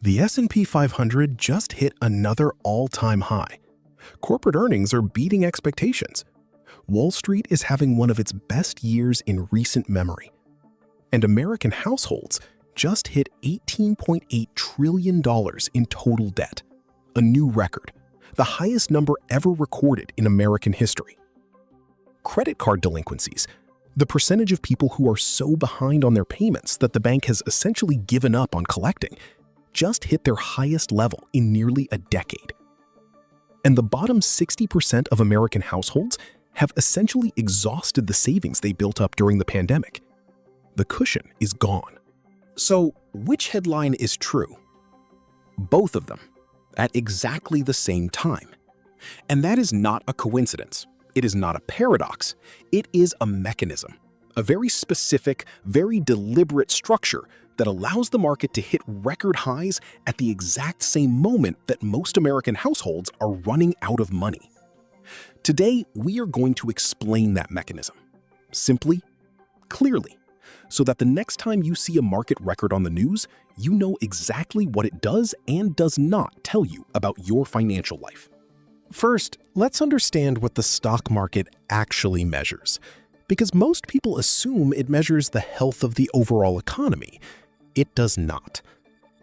The S&P 500 just hit another all-time high. Corporate earnings are beating expectations. Wall Street is having one of its best years in recent memory. And American households just hit $18.8 trillion in total debt, a new record, the highest number ever recorded in American history. Credit card delinquencies, the percentage of people who are so behind on their payments that the bank has essentially given up on collecting, just hit their highest level in nearly a decade. And the bottom 60% of American households have essentially exhausted the savings they built up during the pandemic. The cushion is gone. So, which headline is true? Both of them, at exactly the same time. And that is not a coincidence. It is not a paradox. It is a mechanism, a very specific, very deliberate structure that allows the market to hit record highs at the exact same moment that most American households are running out of money. Today, we are going to explain that mechanism, simply, clearly, so that the next time you see a market record on the news, you know exactly what it does and does not tell you about your financial life. First, let's understand what the stock market actually measures, because most people assume it measures the health of the overall economy. It does not.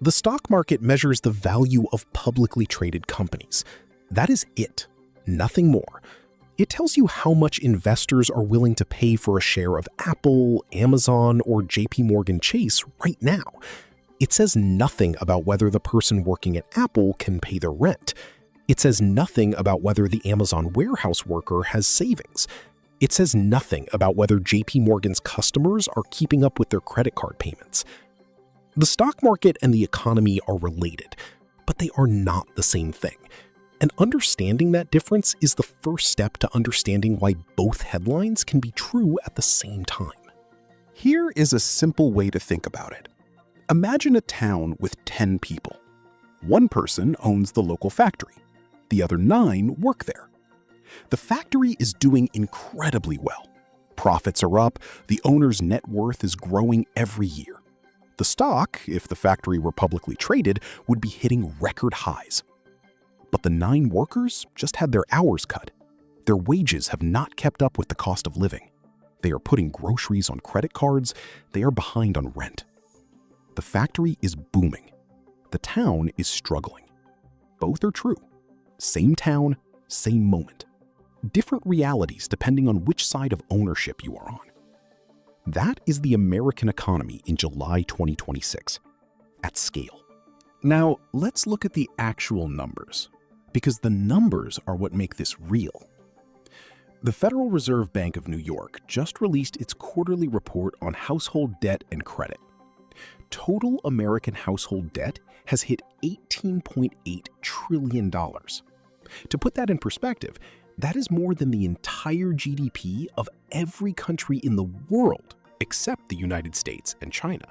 The stock market measures the value of publicly traded companies. That is it, nothing more. It tells you how much investors are willing to pay for a share of Apple, Amazon, or JP Chase right now. It says nothing about whether the person working at Apple can pay their rent. It says nothing about whether the Amazon warehouse worker has savings. It says nothing about whether JP Morgan's customers are keeping up with their credit card payments. The stock market and the economy are related, but they are not the same thing. And understanding that difference is the first step to understanding why both headlines can be true at the same time. Here is a simple way to think about it. Imagine a town with 10 people. One person owns the local factory. The other 9 work there. The factory is doing incredibly well. Profits are up, the owner's net worth is growing every year. The stock, if the factory were publicly traded, would be hitting record highs. But the 9 workers just had their hours cut. Their wages have not kept up with the cost of living. They are putting groceries on credit cards. They are behind on rent. The factory is booming. The town is struggling. Both are true. Same town, same moment. Different realities depending on which side of ownership you are on. That is the American economy in July 2026, at scale. Now, let's look at the actual numbers, because the numbers are what make this real. The Federal Reserve Bank of New York just released its quarterly report on household debt and credit. Total American household debt has hit $18.8 trillion. To put that in perspective, that is more than the entire GDP of every country in the world except the United States and China.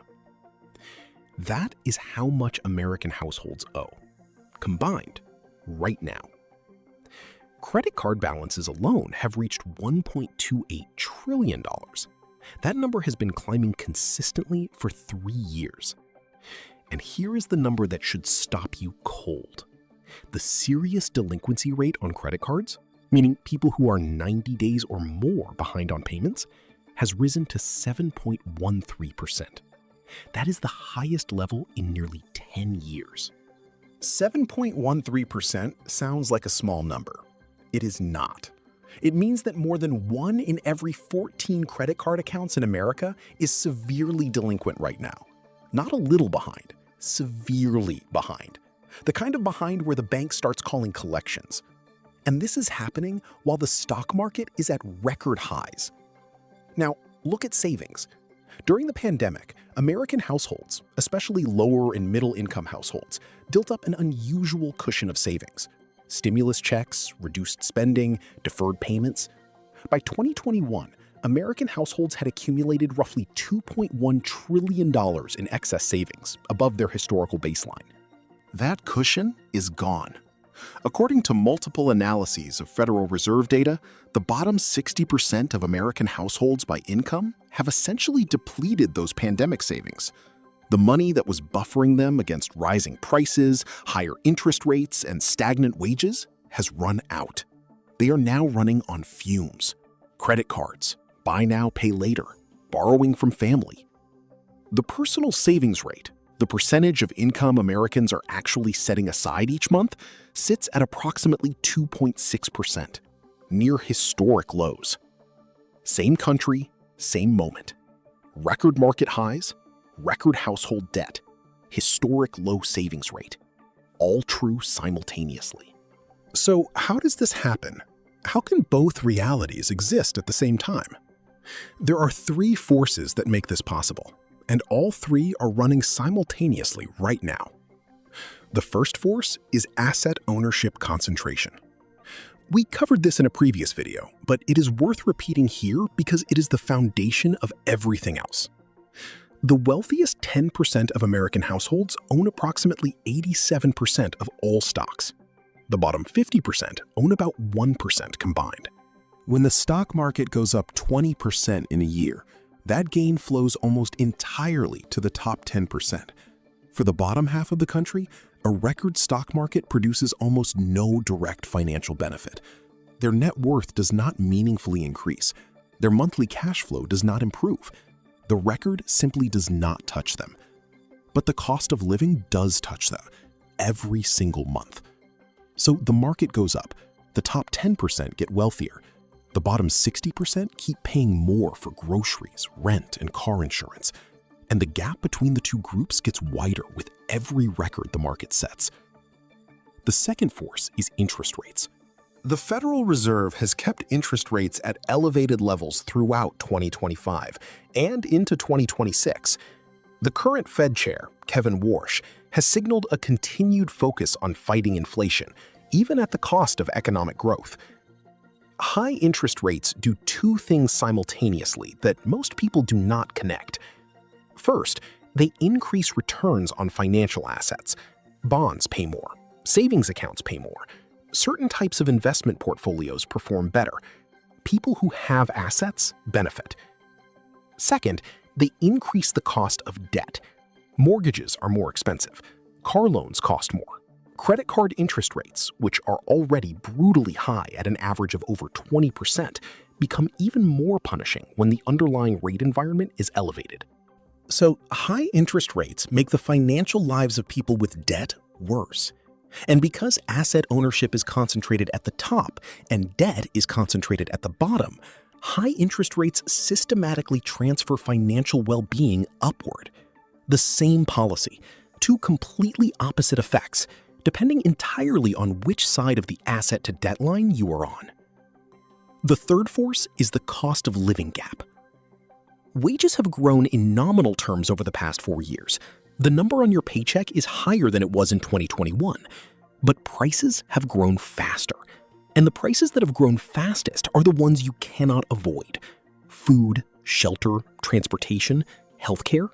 That is how much American households owe, combined, right now. Credit card balances alone have reached $1.28 trillion. That number has been climbing consistently for 3 years. And here is the number that should stop you cold. The serious delinquency rate on credit cards, meaning people who are 90 days or more behind on payments, has risen to 7.13%. That is the highest level in nearly 10 years. 7.13% sounds like a small number. It is not. It means that more than 1 in every 14 credit card accounts in America is severely delinquent right now. Not a little behind, severely behind. The kind of behind where the bank starts calling collections. And this is happening while the stock market is at record highs. Now, look at savings. During the pandemic, American households, especially lower and middle income households, built up an unusual cushion of savings. Stimulus checks, reduced spending, deferred payments. By 2021, American households had accumulated roughly $2.1 trillion in excess savings, above their historical baseline. That cushion is gone. According to multiple analyses of Federal Reserve data, the bottom 60% of American households by income have essentially depleted those pandemic savings. The money that was buffering them against rising prices, higher interest rates, and stagnant wages has run out. They are now running on fumes. Credit cards, buy now, pay later, borrowing from family. The personal savings rate, the percentage of income Americans are actually setting aside each month, sits at approximately 2.6%, near historic lows. Same country, same moment. Record market highs, record household debt, historic low savings rate, all true simultaneously. So how does this happen? How can both realities exist at the same time? There are three forces that make this possible, and all three are running simultaneously right now. The first force is asset ownership concentration. We covered this in a previous video, but it is worth repeating here because it is the foundation of everything else. The wealthiest 10% of American households own approximately 87% of all stocks. The bottom 50% own about 1% combined. When the stock market goes up 20% in a year, that gain flows almost entirely to the top 10%. For the bottom half of the country, a record stock market produces almost no direct financial benefit. Their net worth does not meaningfully increase. Their monthly cash flow does not improve. The record simply does not touch them. But the cost of living does touch them every single month. So the market goes up. The top 10% get wealthier. The bottom 60% keep paying more for groceries, rent, and car insurance. And the gap between the two groups gets wider with every record the market sets. The second force is interest rates. The Federal Reserve has kept interest rates at elevated levels throughout 2025 and into 2026. The current Fed chair, Kevin Warsh, has signaled a continued focus on fighting inflation, even at the cost of economic growth. High interest rates do two things simultaneously that most people do not connect. First, they increase returns on financial assets. Bonds pay more. Savings accounts pay more. Certain types of investment portfolios perform better. People who have assets benefit. Second, they increase the cost of debt. Mortgages are more expensive. Car loans cost more. Credit card interest rates, which are already brutally high at an average of over 20%, become even more punishing when the underlying rate environment is elevated. So, high interest rates make the financial lives of people with debt worse. And because asset ownership is concentrated at the top and debt is concentrated at the bottom, high interest rates systematically transfer financial well-being upward. The same policy, two completely opposite effects, depending entirely on which side of the asset-to-debt line you are on. The third force is the cost of living gap. Wages have grown in nominal terms over the past 4 years. The number on your paycheck is higher than it was in 2021, but prices have grown faster. And the prices that have grown fastest are the ones you cannot avoid: food, shelter, transportation, healthcare.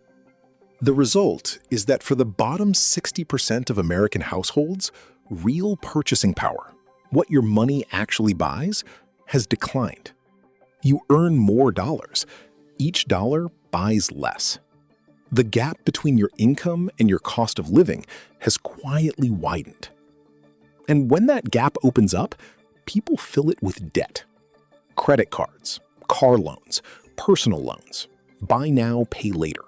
The result is that for the bottom 60% of American households, real purchasing power, what your money actually buys, has declined. You earn more dollars. Each dollar buys less. The gap between your income and your cost of living has quietly widened. And when that gap opens up, people fill it with debt. Credit cards, car loans, personal loans, buy now, pay later.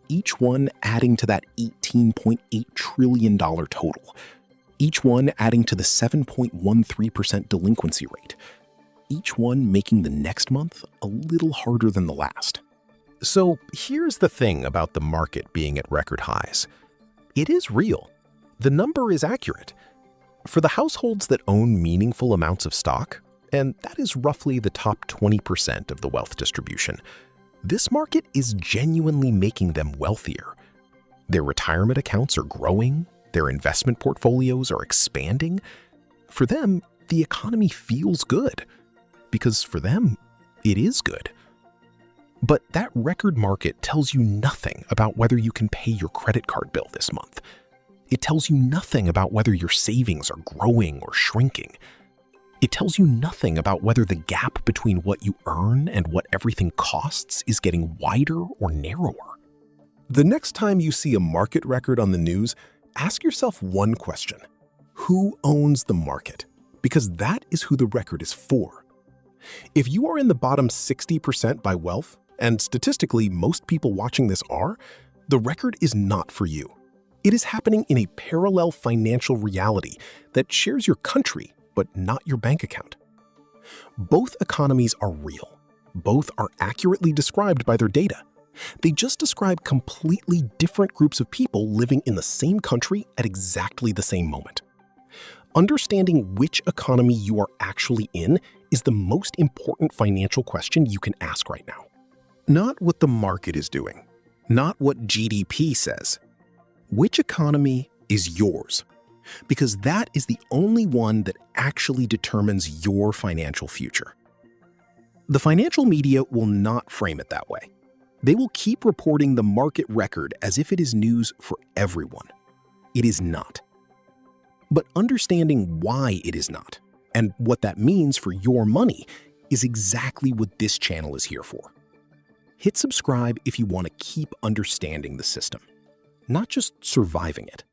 Each one adding to that $18.8 trillion total. Each one adding to the 7.13% delinquency rate. Each one making the next month a little harder than the last. So here's the thing about the market being at record highs. It is real. The number is accurate. For the households that own meaningful amounts of stock, and that is roughly the top 20% of the wealth distribution, this market is genuinely making them wealthier. Their retirement accounts are growing, their investment portfolios are expanding. For them, the economy feels good, because for them, it is good. But that record market tells you nothing about whether you can pay your credit card bill this month. It tells you nothing about whether your savings are growing or shrinking. It tells you nothing about whether the gap between what you earn and what everything costs is getting wider or narrower. The next time you see a market record on the news, ask yourself one question. Who owns the market? Because that is who the record is for. If you are in the bottom 60% by wealth, and statistically most people watching this are, the record is not for you. It is happening in a parallel financial reality that shares your country, but not your bank account. Both economies are real. Both are accurately described by their data. They just describe completely different groups of people living in the same country at exactly the same moment. Understanding which economy you are actually in is the most important financial question you can ask right now. Not what the market is doing, not what GDP says. Which economy is yours? Because that is the only one that actually determines your financial future. The financial media will not frame it that way. They will keep reporting the market record as if it is news for everyone. It is not. But understanding why it is not, and what that means for your money, is exactly what this channel is here for. Hit subscribe if you want to keep understanding the system, not just surviving it.